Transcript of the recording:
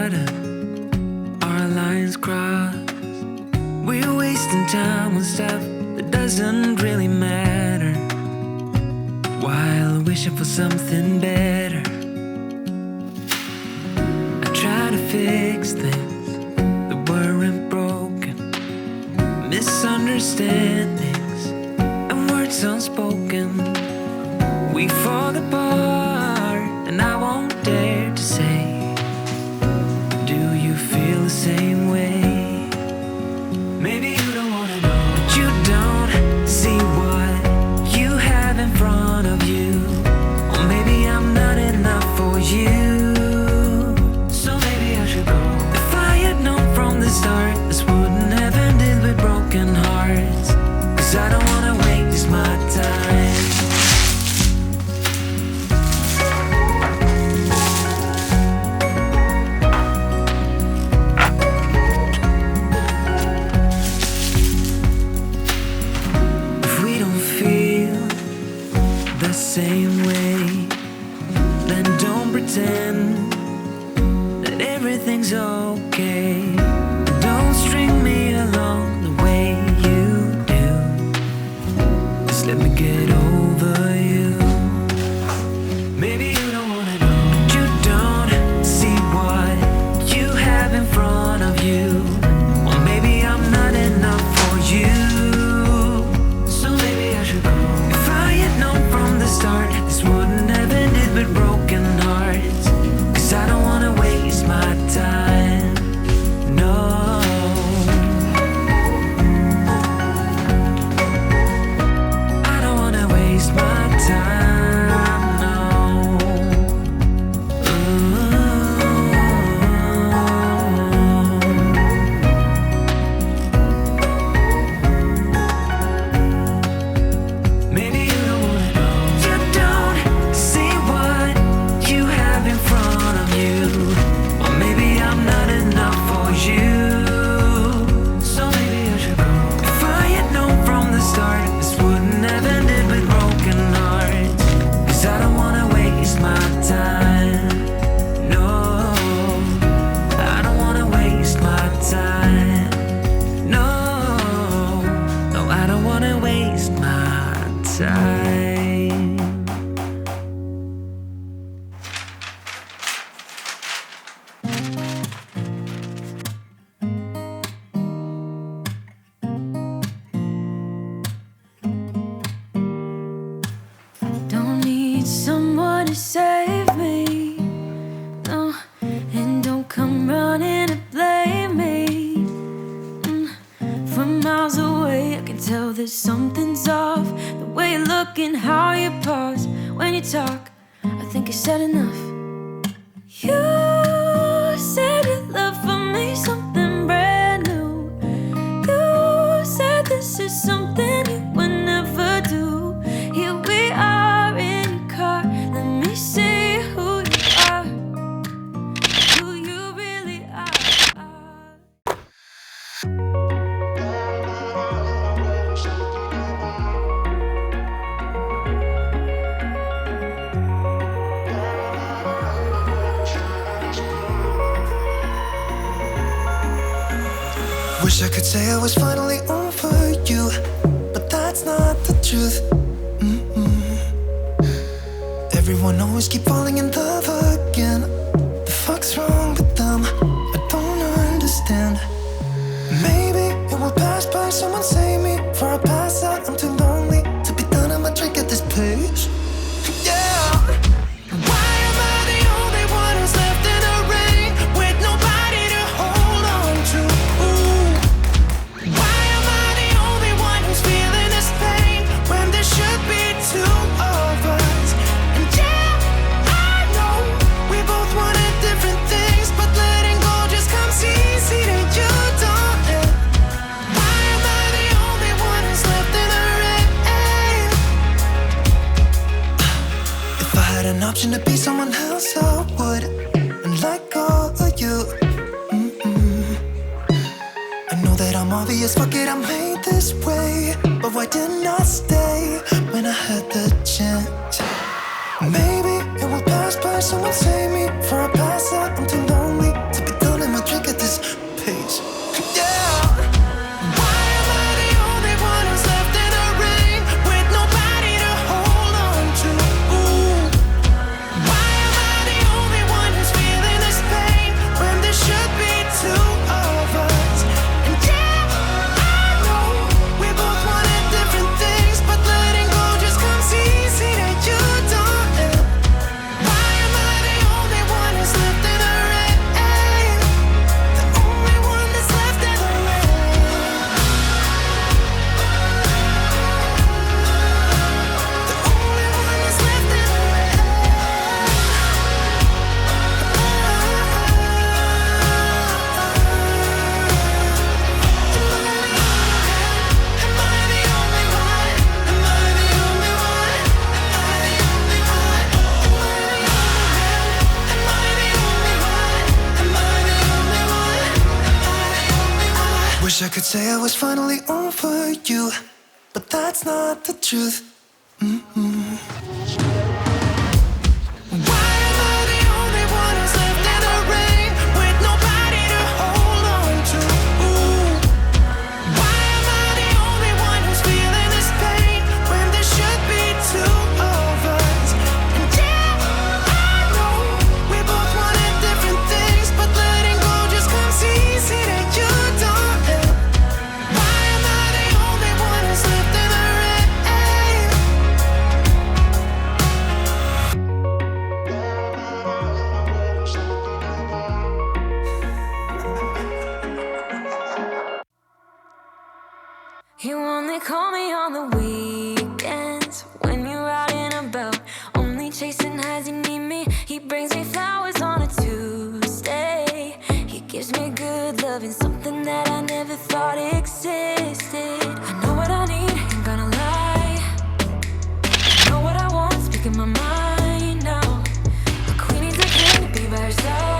tired of our lines crossed. We're wasting time on stuff that doesn't really matter, while wishing for something better. I try to fix things that weren't broken, misunderstandings and words unspoken. We fall apart and I won't dare to say, do you feel the same way? Maybe you don't wanna know, but you don't see what you have in front of you. Or maybe I'm not enough for you, so maybe I should go. If I had known from the start, this wouldn't have ended with broken hearts. Cause I don't wanna waste my time. Same way, then don't pretend that everything's okay. Don't string me along the way you do. Just let me get over you. Maybe you don't wanna know, but you don't see what you have in front of you. Or maybe I'm not enough for you, so maybe I should go. If I had known from the start, this wouldn't have ended with broken hearts. Cause I don't wanna waste my time, no. I don't wanna waste my time, no. Maybe you don't wanna know, you don't see what you have in front of you. Or maybe I'm not enough for you, so maybe I should go. If I had known from the start, this wouldn't have ended with broken hearts. Cause I don't wanna waste my time, no. I don't wanna waste my time, no. No, I don't wanna waste my time. Don't need someone to save me, no. And don't come running to blame me. From miles away I can tell that something's off. The way you look and how you pause when you talk, I think you said enough. You said your love for me something brand new. You said this is something you would never do. Here we are in your car, let me see who you are, who you really are. Wish I could say I was finally over you, but that's not the truth. Everyone always keep falling in love again. The fuck's wrong with them? I don't understand. Maybe it will pass by, someone save me. For I pass out, I'm too lonely to be done. I'm a drink at this place. Yeah. Why am I the only one who's left in the rain with nobody to hold on to? Why am I the only one who's feeling this pain when there should be two of us? And yeah, I know we both wanted different things, but letting go just comes easy to you, don't it? Why am I the only one who's left in the rain? If I had an option to be someone else, I would, and let go of you. I know that I'm obvious, fuck it, I made this way. But why didn't I stay when I had the chance? Maybe it will pass by, someone save me. For I pass out, I'm too lonely to be could say I was finally over you, but that's not the truth. Why am I the only one who's left in the rain with nobody to hold on to? Why am I the only one who's feeling this pain when there should be two of us? And yeah, I know we both wanted different things, but letting go just comes easy to you, darling. Why am I the only one who's left in the rain? You only call me on the weekends when you're out and about, only chasing highs. You need me. He brings me flowers on a Tuesday. He gives me good loving, something that I never thought existed. I know what I need, ain't gonna lie. I know what I want, speaking my mind now. A queen needs a king to be by her side.